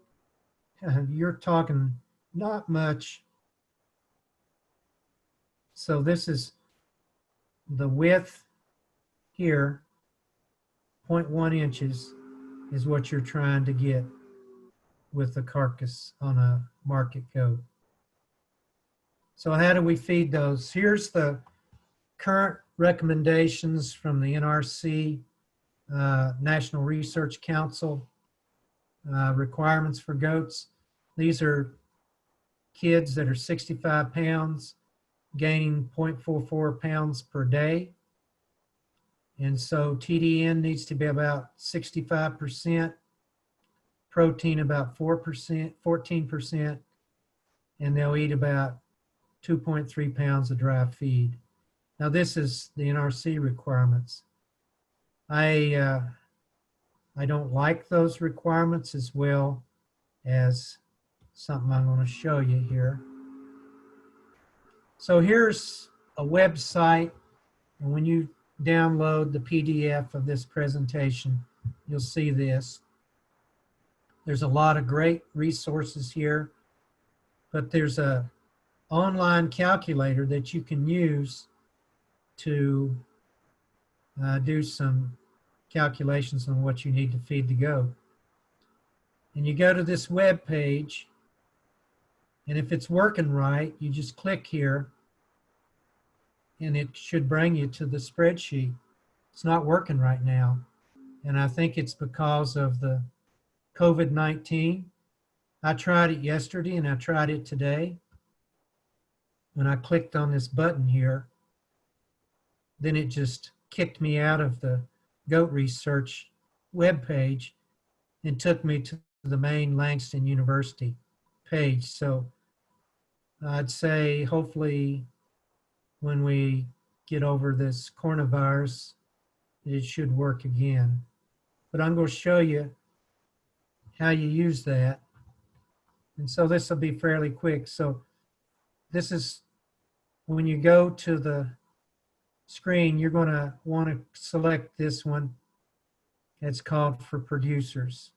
you're talking not much. So this is the width here, 0.1 inches is what you're trying to get with the carcass on a market goat. So how do we feed those? Here's the current recommendations from the NRC, National Research Council, requirements for goats. These are kids that are 65 pounds, gaining 0.44 pounds per day. And so TDN needs to be about 65%, protein about 14%, and they'll eat about 2.3 pounds of dry feed. Now this is the NRC requirements. I don't like those requirements as well as something I'm going to show you here. So here's a website, and when you download the PDF of this presentation, you'll see this. There's a lot of great resources here, but there's a online calculator that you can use to do some calculations on what you need to feed the goat. And you go to this web page, and if it's working right, you just click here, and it should bring you to the spreadsheet. It's not working right now, and I think it's because of the COVID-19. I tried it yesterday, and I tried it today. When I clicked on this button here, then it just kicked me out of the goat research webpage and took me to the main Langston University page. So I'd say hopefully when we get over this coronavirus, it should work again. But I'm going to show you how you use that. And so this will be fairly quick. So this is when you go to the screen, you're going to want to select this one. It's called for producers.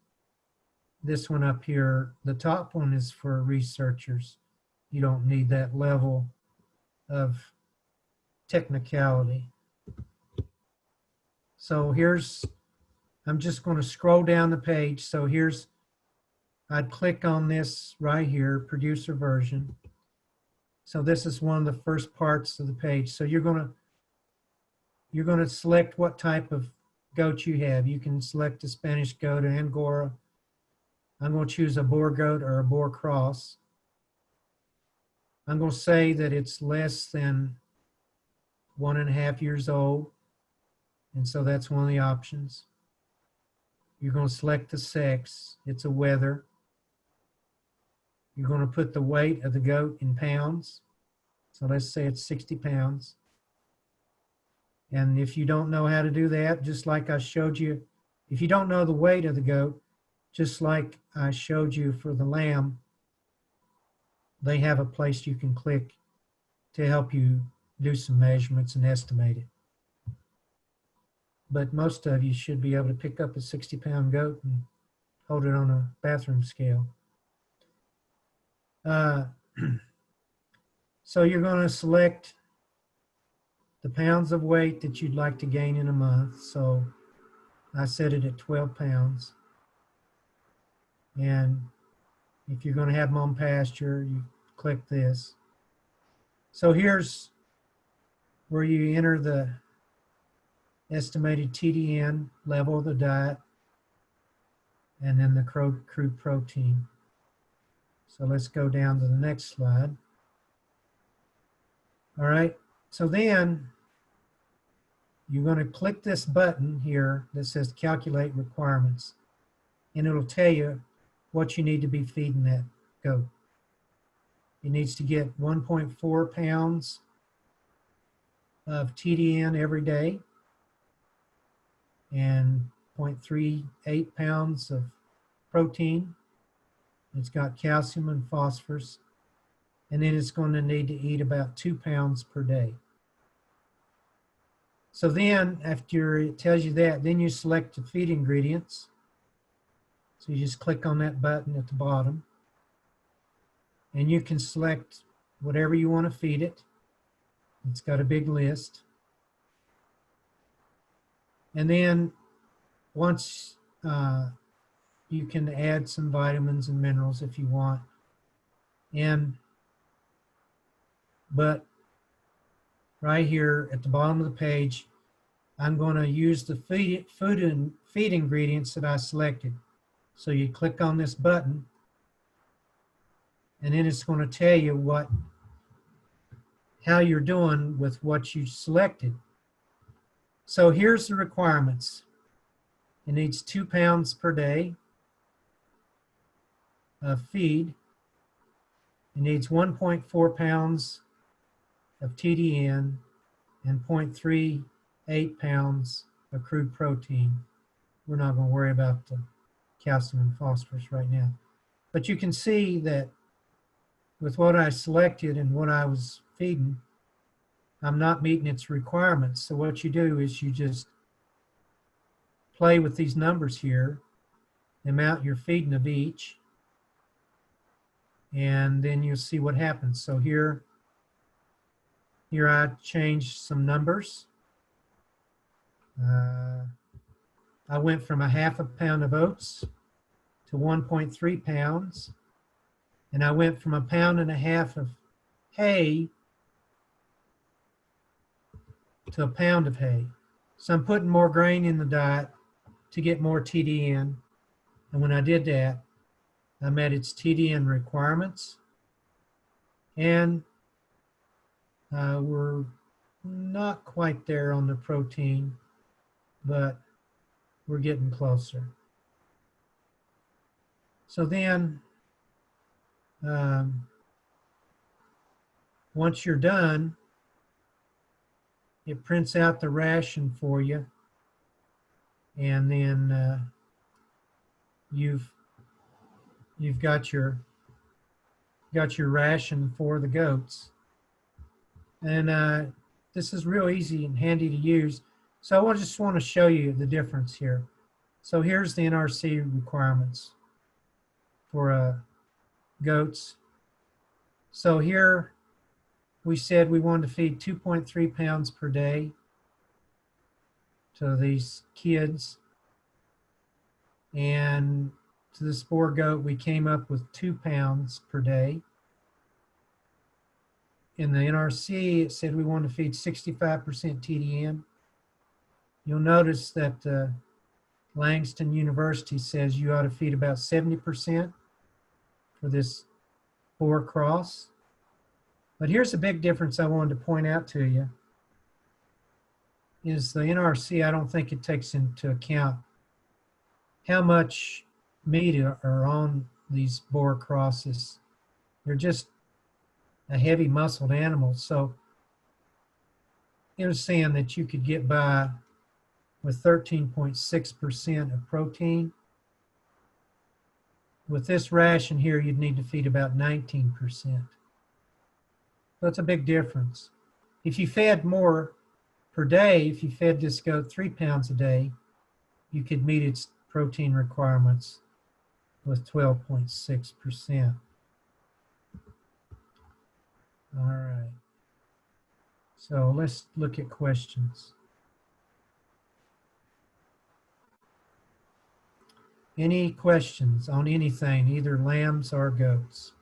This one up here, the top one is for researchers. You don't need that level of technicality. So I'm just going to scroll down the page. So I'd click on this right here, producer version. So this is one of the first parts of the page. So you're going to select what type of goat you have. You can select a Spanish goat, an Angora. I'm going to choose a Boer goat or a Boer cross. I'm going to say that it's less than 1.5 years old. And so that's one of the options. You're going to select the sex. It's a wether. You're going to put the weight of the goat in pounds. So let's say it's 60 pounds. And if you don't know how to do that, just like I showed you, if you don't know the weight of the goat, just like I showed you for the lamb, they have a place you can click to help you do some measurements and estimate it. But most of you should be able to pick up a 60-pound goat and hold it on a bathroom scale. So you're going to select the pounds of weight that you'd like to gain in a month. So I set it at 12 pounds. And if you're going to have them on pasture, you click this. So here's where you enter the estimated TDN level of the diet and then the crude protein. So let's go down to the next slide. All right, so then you're going to click this button here that says calculate requirements, and it'll tell you what you need to be feeding that goat. It needs to get 1.4 pounds of TDN every day and 0.38 pounds of protein. It's got calcium and phosphorus. And then it's going to need to eat about 2 pounds per day. So then after it tells you that, then you select the feed ingredients. So you just click on that button at the bottom. And you can select whatever you want to feed it. It's got a big list. And then once you can add some vitamins and minerals if you want. But right here at the bottom of the page, I'm going to use the feed ingredients that I selected. So you click on this button, and then it's going to tell you how you're doing with what you selected. So here's the requirements. It needs 2 pounds per day of feed. It needs 1.4 pounds of TDN and 0.38 pounds of crude protein. We're not going to worry about the calcium and phosphorus right now. But you can see that with what I selected and what I was feeding, I'm not meeting its requirements. So what you do is you just play with these numbers here, the amount you're feeding of each, and then you'll see what happens. So here I changed some numbers. I went from 1/2 pound of oats to 1.3 pounds. And I went from 1.5 pounds of hay to 1 pound of hay. So I'm putting more grain in the diet to get more TDN. And when I did that, I met its TDN requirements. And we're not quite there on the protein, but we're getting closer. So then, once you're done, it prints out the ration for you, and then you've got your ration for the goats. And this is real easy and handy to use. So I just want to show you the difference here. So here's the NRC requirements for goats. So here we said we wanted to feed 2.3 pounds per day to these kids. And to this boar goat, we came up with 2 pounds per day. In the NRC, it said we wanted to feed 65% TDN. You'll notice that Langston University says you ought to feed about 70% for this boar cross. But here's a big difference I wanted to point out to you, is the NRC, I don't think it takes into account how much meat are on these boar crosses. They're just a heavy muscled animal. So it was saying that you could get by with 13.6% of protein. With this ration here, you'd need to feed about 19%. That's a big difference. If you fed more per day, if you fed this goat 3 pounds a day, you could meet its protein requirements with 12.6%. All right. So let's look at questions. Any questions on anything, either lambs or goats?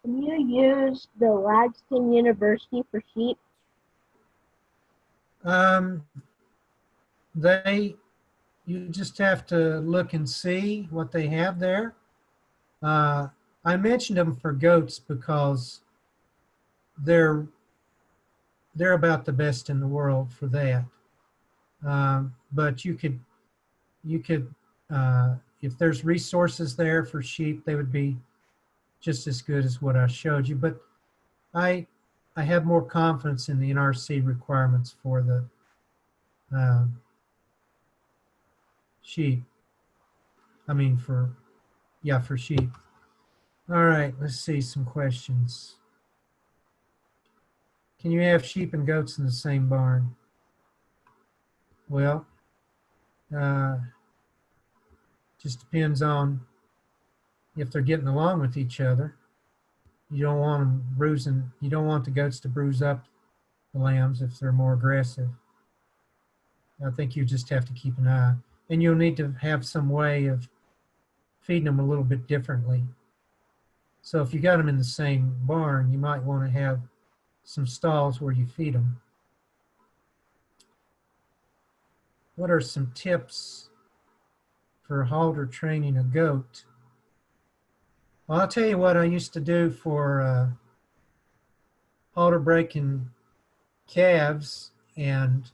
Can you use the Langston University for sheep? You just have to look and see what they have there. I mentioned them for goats because they're about the best in the world for that. But you could if there's resources there for sheep, they would be just as good as what I showed you. But I have more confidence in the NRC requirements for the sheep. I mean for sheep. All right, let's see some questions. Can you have sheep and goats in the same barn? Well, just depends on if they're getting along with each other. You don't want them bruising, you don't want the goats to bruise up the lambs if they're more aggressive. I think you just have to keep an eye. And you'll need to have some way of feeding them a little bit differently. So if you got them in the same barn, you might want to have some stalls where you feed them. What are some tips for halter training a goat? Well, I'll tell you what I used to do for halter breaking calves and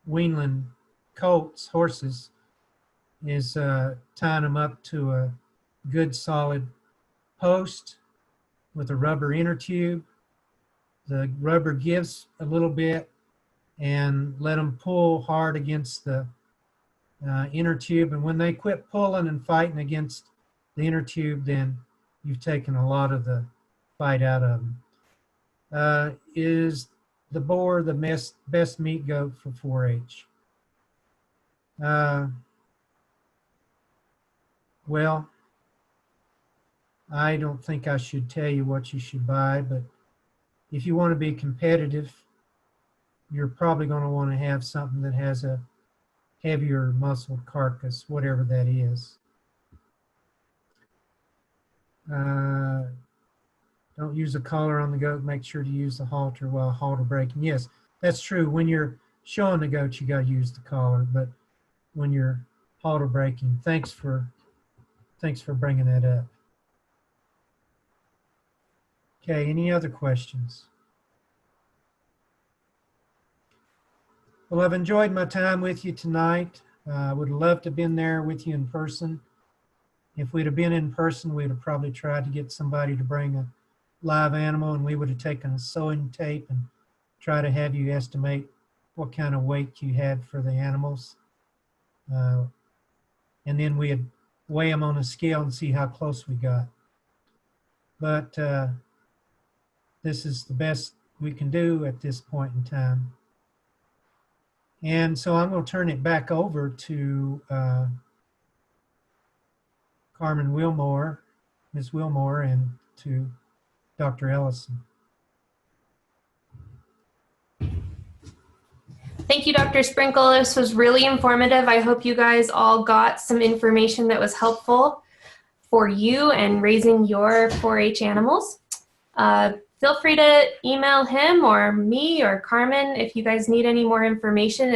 weanling colts, horses, is tying them up to a good solid post with a rubber inner tube. The rubber gives a little bit, and let them pull hard against the inner tube. And when they quit pulling and fighting against the inner tube, then you've taken a lot of the fight out of them. Is the boar the best meat goat for 4-H? Well, I don't think I should tell you what you should buy, but if you want to be competitive, you're probably going to want to have something that has a heavier muscled carcass, whatever that is. Don't use a collar on the goat. Make sure to use the halter while halter breaking. Yes, that's true. When you're showing the goat, you got to use the collar, but when you're halter breaking, thanks for bringing that up. Okay, any other questions? Well, I've enjoyed my time with you tonight. I would love to have been there with you in person. If we'd have been in person, we'd have probably tried to get somebody to bring a live animal, and we would have taken a sewing tape and try to have you estimate what kind of weight you had for the animals. And then we'd weigh them on a scale and see how close we got. But this is the best we can do at this point in time. And so I'm going to turn it back over to Carmen Wilmore, Ms. Wilmore, and to Dr. Ellison. Thank you, Dr. Sprinkle. This was really informative. I hope you guys all got some information that was helpful for you and raising your 4-H animals. Feel free to email him or me or Carmen if you guys need any more information.